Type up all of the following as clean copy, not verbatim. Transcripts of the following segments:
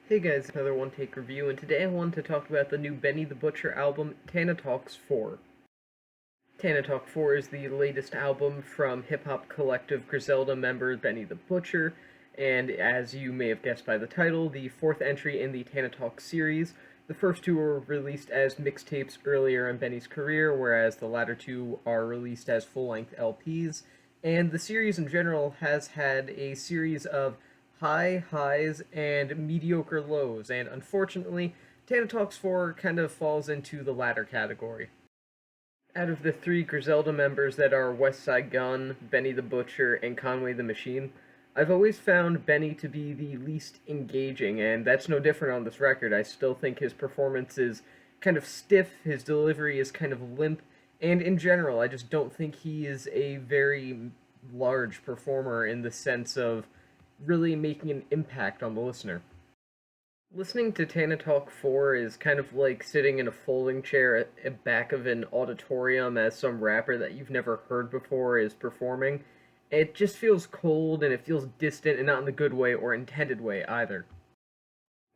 Hey guys, another One Take review, and today I wanted to talk about the new Benny the Butcher album, Tana Talks 4. Tana Talk 4 is the latest album from hip-hop collective Griselda member Benny the Butcher, and as you may have guessed by the title, the fourth entry in the Tana Talk series. The first two were released as mixtapes earlier in Benny's career, whereas the latter two are released as full-length LPs, and the series in general has had a series of high highs and mediocre lows, and unfortunately, Tana Talks 4 kind of falls into the latter category. Out of the three Griselda members that are Westside Gunn, Benny the Butcher, and Conway the Machine, I've always found Benny to be the least engaging, and that's no different on this record. I still think his performance is kind of stiff, his delivery is kind of limp, and in general, I just don't think he is a very large performer in the sense of really making an impact on the listener. Listening to Tana Talk 4 is kind of like sitting in a folding chair at the back of an auditorium as some rapper that you've never heard before is performing. It just feels cold and it feels distant and not in the good way or intended way either.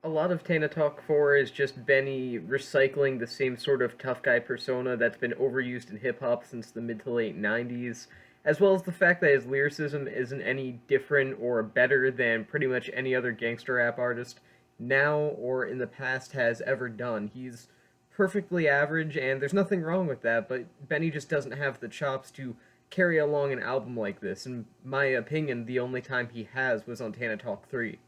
A lot of Tana Talk 4 is just Benny recycling the same sort of tough guy persona that's been overused in hip hop since the mid to late 90s, as well as the fact that his lyricism isn't any different or better than pretty much any other gangster rap artist now or in the past has ever done. He's perfectly average, and there's nothing wrong with that, but Benny just doesn't have the chops to carry along an album like this. In my opinion, the only time he has was on Tana Talk 3.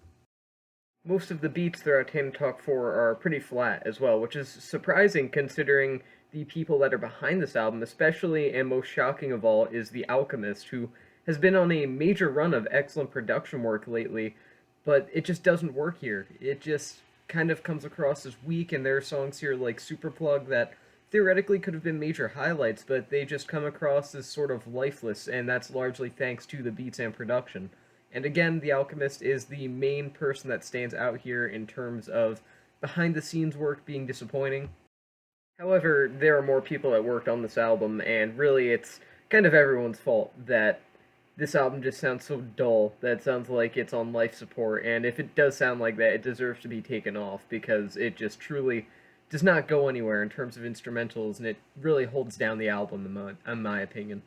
Most of the beats throughout Tana Talk 4 are pretty flat as well, which is surprising considering the people that are behind this album, especially and most shocking of all is The Alchemist, who has been on a major run of excellent production work lately, but it just doesn't work here. It just kind of comes across as weak, and there are songs here like Superplug that theoretically could have been major highlights, but they just come across as sort of lifeless, and that's largely thanks to the beats and production. And again, The Alchemist is the main person that stands out here in terms of behind the scenes work being disappointing. However, there are more people that worked on this album, and really it's kind of everyone's fault that this album just sounds so dull that it sounds like it's on life support, and if it does sound like that, it deserves to be taken off because it just truly does not go anywhere in terms of instrumentals, and it really holds down the album, in my opinion.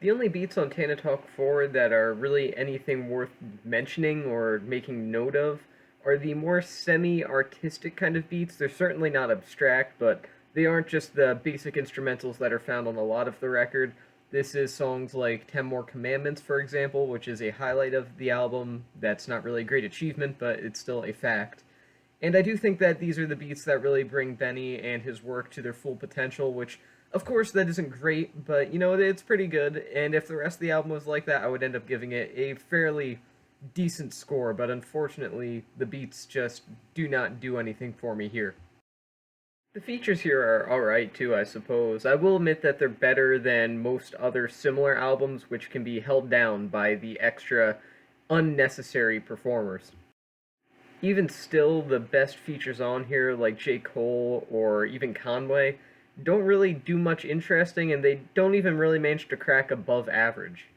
The only beats on Tana Talk 4 that are really anything worth mentioning or making note of are the more semi-artistic kind of beats. They're certainly not abstract, but they aren't just the basic instrumentals that are found on a lot of the record. This is songs like 10 More Commandments, for example, which is a highlight of the album. That's not really a great achievement, but it's still a fact. And I do think that these are the beats that really bring Benny and his work to their full potential, which, of course, that isn't great, but, it's pretty good, and if the rest of the album was like that, I would end up giving it a fairly decent score, but unfortunately, the beats just do not do anything for me here. The features here are alright too, I suppose. I will admit that they're better than most other similar albums, which can be held down by the extra, unnecessary performers. Even still, the best features on here, like J. Cole or even Conway, don't really do much interesting, and they don't even really manage to crack above average.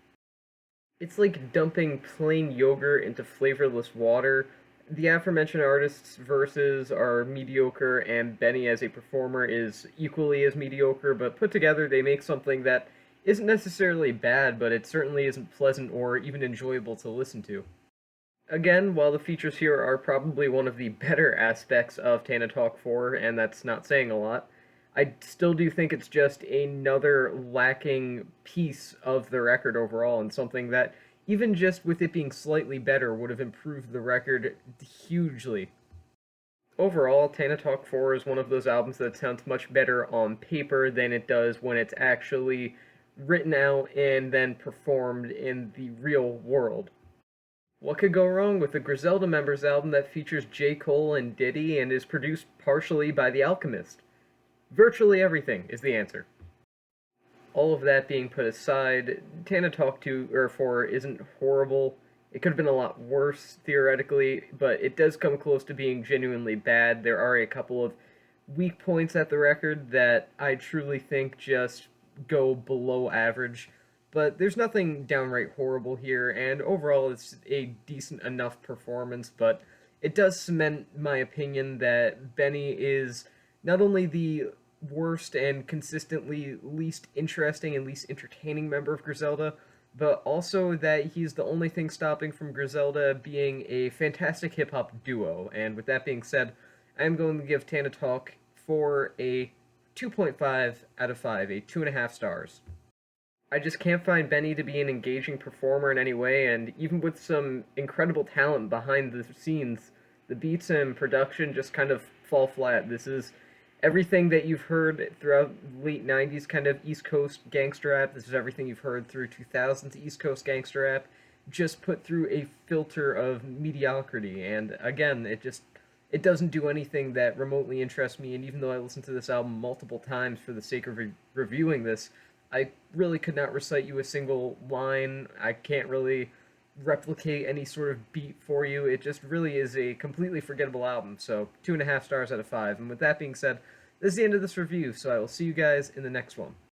It's like dumping plain yogurt into flavorless water. The aforementioned artists' verses are mediocre, and Benny as a performer is equally as mediocre, but put together they make something that isn't necessarily bad, but it certainly isn't pleasant or even enjoyable to listen to. Again, while the features here are probably one of the better aspects of Tana Talk 4, and that's not saying a lot, I still do think it's just another lacking piece of the record overall, and something that, even just with it being slightly better, would have improved the record hugely. Overall, Tana Talk 4 is one of those albums that sounds much better on paper than it does when it's actually written out and then performed in the real world. What could go wrong with a Griselda members album that features J. Cole and Diddy and is produced partially by The Alchemist? Virtually everything is the answer. All of that being put aside, Tana Talk 2 or 4 isn't horrible. It could have been a lot worse, theoretically, but it does come close to being genuinely bad. There are a couple of weak points at the record that I truly think just go below average, but there's nothing downright horrible here, and overall it's a decent enough performance, but it does cement my opinion that Benny is not only the worst and consistently least interesting and least entertaining member of Griselda, but also that he's the only thing stopping from Griselda being a fantastic hip hop duo. And with that being said, I'm going to give Tana Talk for a 2.5 out of 5, a 2.5 stars. I just can't find Benny to be an engaging performer in any way, and even with some incredible talent behind the scenes, the beats and production just kind of fall flat. This is everything that you've heard throughout late 90s kind of East Coast gangster rap. This is everything you've heard through 2000s East Coast gangster rap, just put through a filter of mediocrity. And again, it doesn't do anything that remotely interests me, and even though I listened to this album multiple times for the sake of reviewing this, I really could not recite you a single line. I can't really replicate any sort of beat for you. It just really is a completely forgettable album. So 2.5 stars out of 5. And with that being said, this is the end of this review. So I will see you guys in the next one.